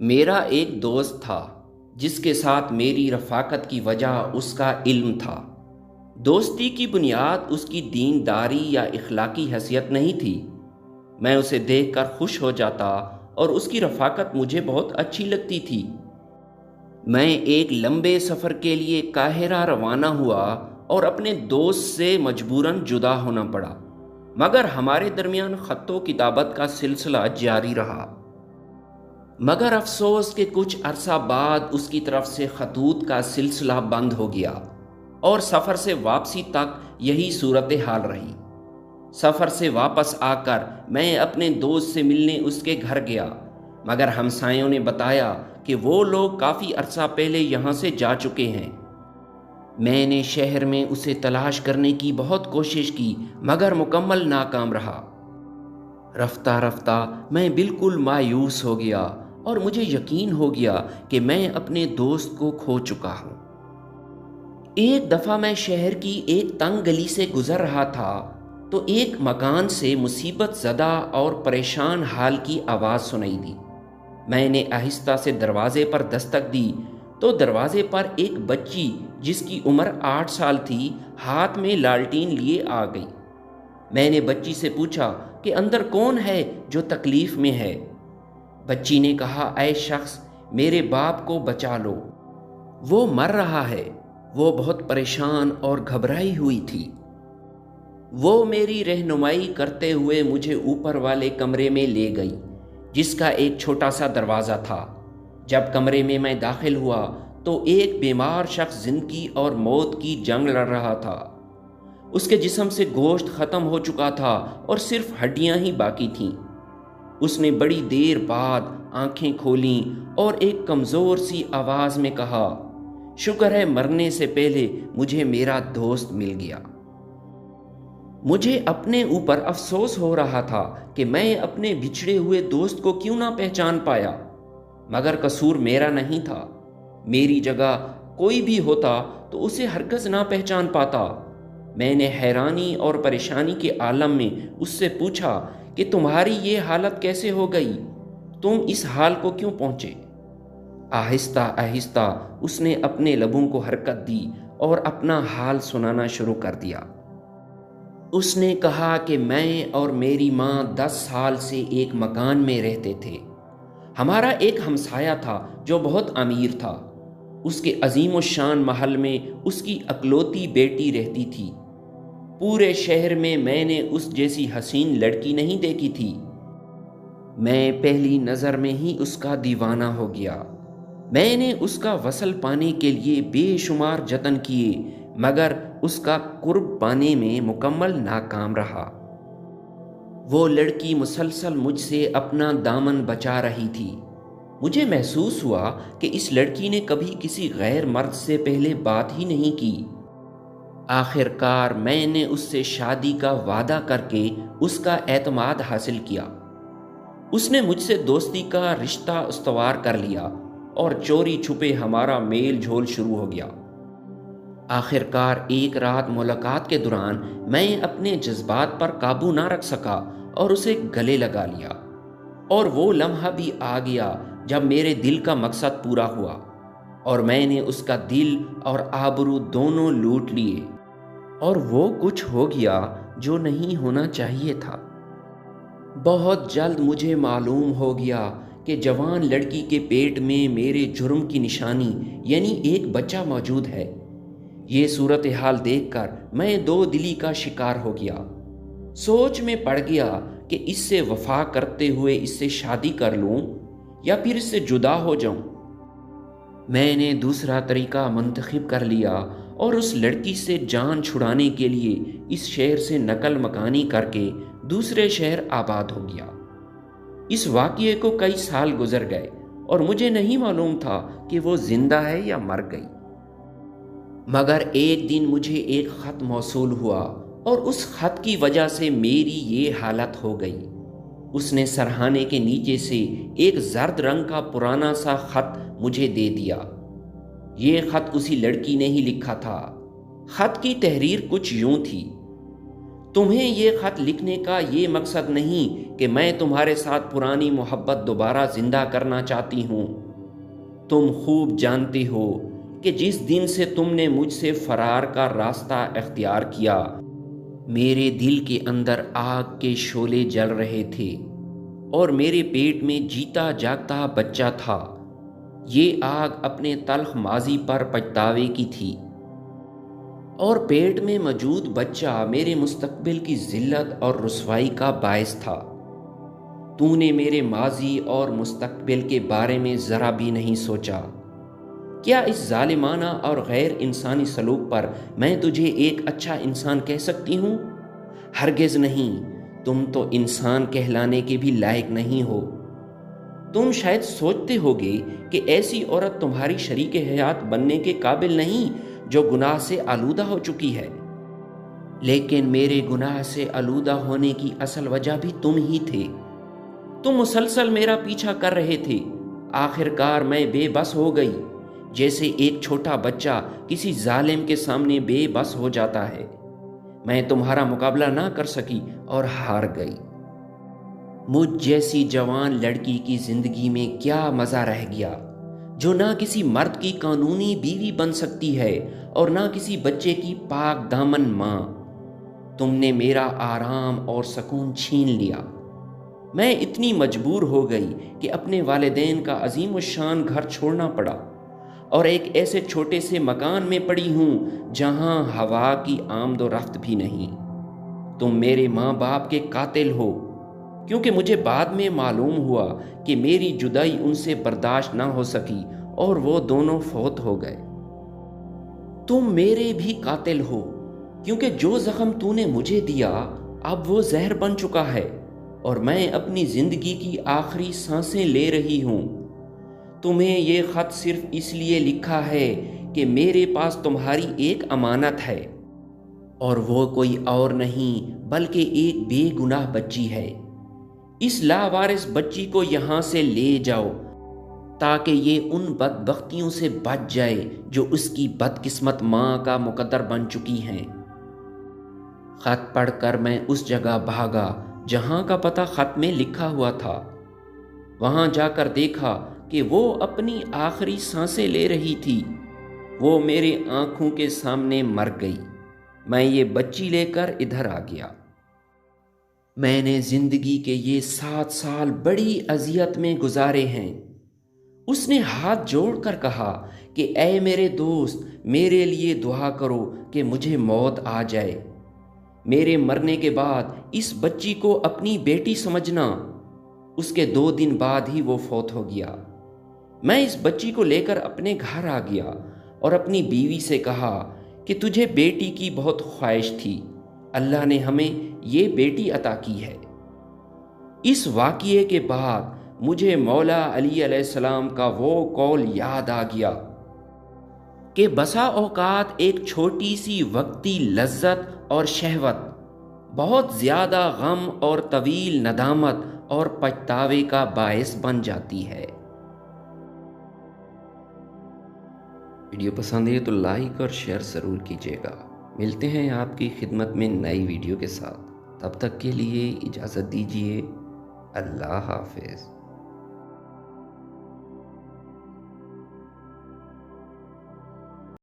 میرا ایک دوست تھا جس کے ساتھ میری رفاقت کی وجہ اس کا علم تھا۔ دوستی کی بنیاد اس کی دینداری یا اخلاقی حیثیت نہیں تھی۔ میں اسے دیکھ کر خوش ہو جاتا اور اس کی رفاقت مجھے بہت اچھی لگتی تھی۔ میں ایک لمبے سفر کے لیے قاہرہ روانہ ہوا اور اپنے دوست سے مجبوراً جدا ہونا پڑا، مگر ہمارے درمیان خط و کتابت کا سلسلہ جاری رہا۔ مگر افسوس کہ کچھ عرصہ بعد اس کی طرف سے خطوط کا سلسلہ بند ہو گیا اور سفر سے واپسی تک یہی صورتحال رہی۔ سفر سے واپس آ کر میں اپنے دوست سے ملنے اس کے گھر گیا، مگر ہمسایوں نے بتایا کہ وہ لوگ کافی عرصہ پہلے یہاں سے جا چکے ہیں۔ میں نے شہر میں اسے تلاش کرنے کی بہت کوشش کی مگر مکمل ناکام رہا۔ رفتہ رفتہ میں بالکل مایوس ہو گیا اور مجھے یقین ہو گیا کہ میں اپنے دوست کو کھو چکا ہوں۔ ایک دفعہ میں شہر کی ایک تنگ گلی سے گزر رہا تھا تو ایک مکان سے مصیبت زدہ اور پریشان حال کی آواز سنائی دی۔ میں نے آہستہ سے دروازے پر دستک دی تو دروازے پر ایک بچی جس کی عمر 8 سال تھی ہاتھ میں لالٹین لیے آ گئی۔ میں نے بچی سے پوچھا کہ اندر کون ہے جو تکلیف میں ہے؟ بچی نے کہا، اے شخص، میرے باپ کو بچا لو، وہ مر رہا ہے۔ وہ بہت پریشان اور گھبرائی ہوئی تھی۔ وہ میری رہنمائی کرتے ہوئے مجھے اوپر والے کمرے میں لے گئی جس کا ایک چھوٹا سا دروازہ تھا۔ جب کمرے میں میں داخل ہوا تو ایک بیمار شخص زندگی اور موت کی جنگ لڑ رہا تھا۔ اس کے جسم سے گوشت ختم ہو چکا تھا اور صرف ہڈیاں ہی باقی تھیں۔ اس نے بڑی دیر بعد آنکھیں کھولیں اور ایک کمزور سی آواز میں کہا، شکر ہے مرنے سے پہلے مجھے میرا دوست مل گیا۔ مجھے اپنے اوپر افسوس ہو رہا تھا کہ میں اپنے بچھڑے ہوئے دوست کو کیوں نہ پہچان پایا، مگر قصور میرا نہیں تھا۔ میری جگہ کوئی بھی ہوتا تو اسے ہرگز نہ پہچان پاتا۔ میں نے حیرانی اور پریشانی کے عالم میں اس سے پوچھا کہ تمہاری یہ حالت کیسے ہو گئی؟ تم اس حال کو کیوں پہنچے؟ آہستہ آہستہ اس نے اپنے لبوں کو حرکت دی اور اپنا حال سنانا شروع کر دیا۔ اس نے کہا کہ میں اور میری ماں 10 سال سے ایک مکان میں رہتے تھے۔ ہمارا ایک ہمسایہ تھا جو بہت امیر تھا۔ اس کے عظیم الشان محل میں اس کی اکلوتی بیٹی رہتی تھی۔ پورے شہر میں نے اس جیسی حسین لڑکی نہیں دیکھی تھی۔ میں پہلی نظر میں ہی اس کا دیوانہ ہو گیا۔ میں نے اس کا وصل پانے کے لیے بے شمار جتن کیے مگر اس کا قرب پانے میں مکمل ناکام رہا۔ وہ لڑکی مسلسل مجھ سے اپنا دامن بچا رہی تھی۔ مجھے محسوس ہوا کہ اس لڑکی نے کبھی کسی غیر مرد سے پہلے بات ہی نہیں کی۔ آخر کار میں نے اس سے شادی کا وعدہ کر کے اس کا اعتماد حاصل کیا۔ اس نے مجھ سے دوستی کا رشتہ استوار کر لیا اور چوری چھپے ہمارا میل جھول شروع ہو گیا۔ آخر کار ایک رات ملاقات کے دوران میں اپنے جذبات پر قابو نہ رکھ سکا اور اسے گلے لگا لیا، اور وہ لمحہ بھی آ گیا جب میرے دل کا مقصد پورا ہوا اور میں نے اس کا دل اور آبرو دونوں لوٹ لیے، اور وہ کچھ ہو گیا جو نہیں ہونا چاہیے تھا۔ بہت جلد مجھے معلوم ہو گیا کہ جوان لڑکی کے پیٹ میں میرے جرم کی نشانی یعنی ایک بچہ موجود ہے۔ یہ صورتحال دیکھ کر میں دو دلی کا شکار ہو گیا۔ سوچ میں پڑ گیا کہ اس سے وفا کرتے ہوئے اس سے شادی کر لوں یا پھر اس سے جدا ہو جاؤں۔ میں نے دوسرا طریقہ منتخب کر لیا اور اس لڑکی سے جان چھڑانے کے لیے اس شہر سے نقل مکانی کر کے دوسرے شہر آباد ہو گیا۔ اس واقعے کو کئی سال گزر گئے اور مجھے نہیں معلوم تھا کہ وہ زندہ ہے یا مر گئی، مگر ایک دن مجھے ایک خط موصول ہوا اور اس خط کی وجہ سے میری یہ حالت ہو گئی۔ اس نے سرہانے کے نیچے سے ایک زرد رنگ کا پرانا سا خط مجھے دے دیا۔ یہ خط اسی لڑکی نے ہی لکھا تھا۔ خط کی تحریر کچھ یوں تھی، تمہیں یہ خط لکھنے کا یہ مقصد نہیں کہ میں تمہارے ساتھ پرانی محبت دوبارہ زندہ کرنا چاہتی ہوں۔ تم خوب جانتے ہو کہ جس دن سے تم نے مجھ سے فرار کا راستہ اختیار کیا، میرے دل کے اندر آگ کے شعلے جل رہے تھے اور میرے پیٹ میں جیتا جاگتا بچہ تھا۔ یہ آگ اپنے تلخ ماضی پر پچھتاوے کی تھی، اور پیٹ میں موجود بچہ میرے مستقبل کی ذلت اور رسوائی کا باعث تھا۔ تو نے میرے ماضی اور مستقبل کے بارے میں ذرا بھی نہیں سوچا۔ کیا اس ظالمانہ اور غیر انسانی سلوک پر میں تجھے ایک اچھا انسان کہہ سکتی ہوں؟ ہرگز نہیں، تم تو انسان کہلانے کے بھی لائق نہیں ہو۔ تم شاید سوچتے ہوگے کہ ایسی عورت تمہاری شریک حیات بننے کے قابل نہیں جو گناہ سے آلودہ ہو چکی ہے، لیکن میرے گناہ سے آلودہ ہونے کی اصل وجہ بھی تم ہی تھے۔ تم مسلسل میرا پیچھا کر رہے تھے۔ آخر کار میں بے بس ہو گئی، جیسے ایک چھوٹا بچہ کسی ظالم کے سامنے بے بس ہو جاتا ہے۔ میں تمہارا مقابلہ نہ کر سکی اور ہار گئی۔ مجھ جیسی جوان لڑکی کی زندگی میں کیا مزہ رہ گیا، جو نہ کسی مرد کی قانونی بیوی بن سکتی ہے اور نہ کسی بچے کی پاک دامن ماں۔ تم نے میرا آرام اور سکون چھین لیا۔ میں اتنی مجبور ہو گئی کہ اپنے والدین کا عظیم الشان گھر چھوڑنا پڑا، اور ایک ایسے چھوٹے سے مکان میں پڑی ہوں جہاں ہوا کی آمد و رفت بھی نہیں۔ تم میرے ماں باپ کے قاتل ہو، کیونکہ مجھے بعد میں معلوم ہوا کہ میری جدائی ان سے برداشت نہ ہو سکی اور وہ دونوں فوت ہو گئے۔ تم میرے بھی قاتل ہو، کیونکہ جو زخم تو نے مجھے دیا اب وہ زہر بن چکا ہے، اور میں اپنی زندگی کی آخری سانسیں لے رہی ہوں۔ تمہیں یہ خط صرف اس لیے لکھا ہے کہ میرے پاس تمہاری ایک امانت ہے، اور وہ کوئی اور نہیں بلکہ ایک بے گناہ بچی ہے۔ اس لاوارث بچی کو یہاں سے لے جاؤ تاکہ یہ ان بدبختیوں سے بچ جائے جو اس کی بدقسمت ماں کا مقدر بن چکی ہیں۔ خط پڑھ کر میں اس جگہ بھاگا جہاں کا پتہ خط میں لکھا ہوا تھا۔ وہاں جا کر دیکھا کہ وہ اپنی آخری سانسیں لے رہی تھی۔ وہ میرے آنکھوں کے سامنے مر گئی۔ میں یہ بچی لے کر ادھر آ گیا۔ میں نے زندگی کے یہ 7 سال بڑی اذیت میں گزارے ہیں۔ اس نے ہاتھ جوڑ کر کہا کہ اے میرے دوست، میرے لیے دعا کرو کہ مجھے موت آ جائے۔ میرے مرنے کے بعد اس بچی کو اپنی بیٹی سمجھنا۔ اس کے 2 دن بعد ہی وہ فوت ہو گیا۔ میں اس بچی کو لے کر اپنے گھر آ گیا اور اپنی بیوی سے کہا کہ تجھے بیٹی کی بہت خواہش تھی، اللہ نے ہمیں یہ بیٹی عطا کی ہے۔ اس واقعے کے بعد مجھے مولا علی علیہ السلام کا وہ قول یاد آ گیا کہ بسا اوقات ایک چھوٹی سی وقتی لذت اور شہوت بہت زیادہ غم اور طویل ندامت اور پچھتاوے کا باعث بن جاتی ہے۔ ویڈیو پسند ہے تو لائک اور شیئر ضرور کیجیے گا۔ ملتے ہیں آپ کی خدمت میں نئی ویڈیو کے ساتھ، تب تک کے لیے اجازت دیجیے۔ اللہ حافظ۔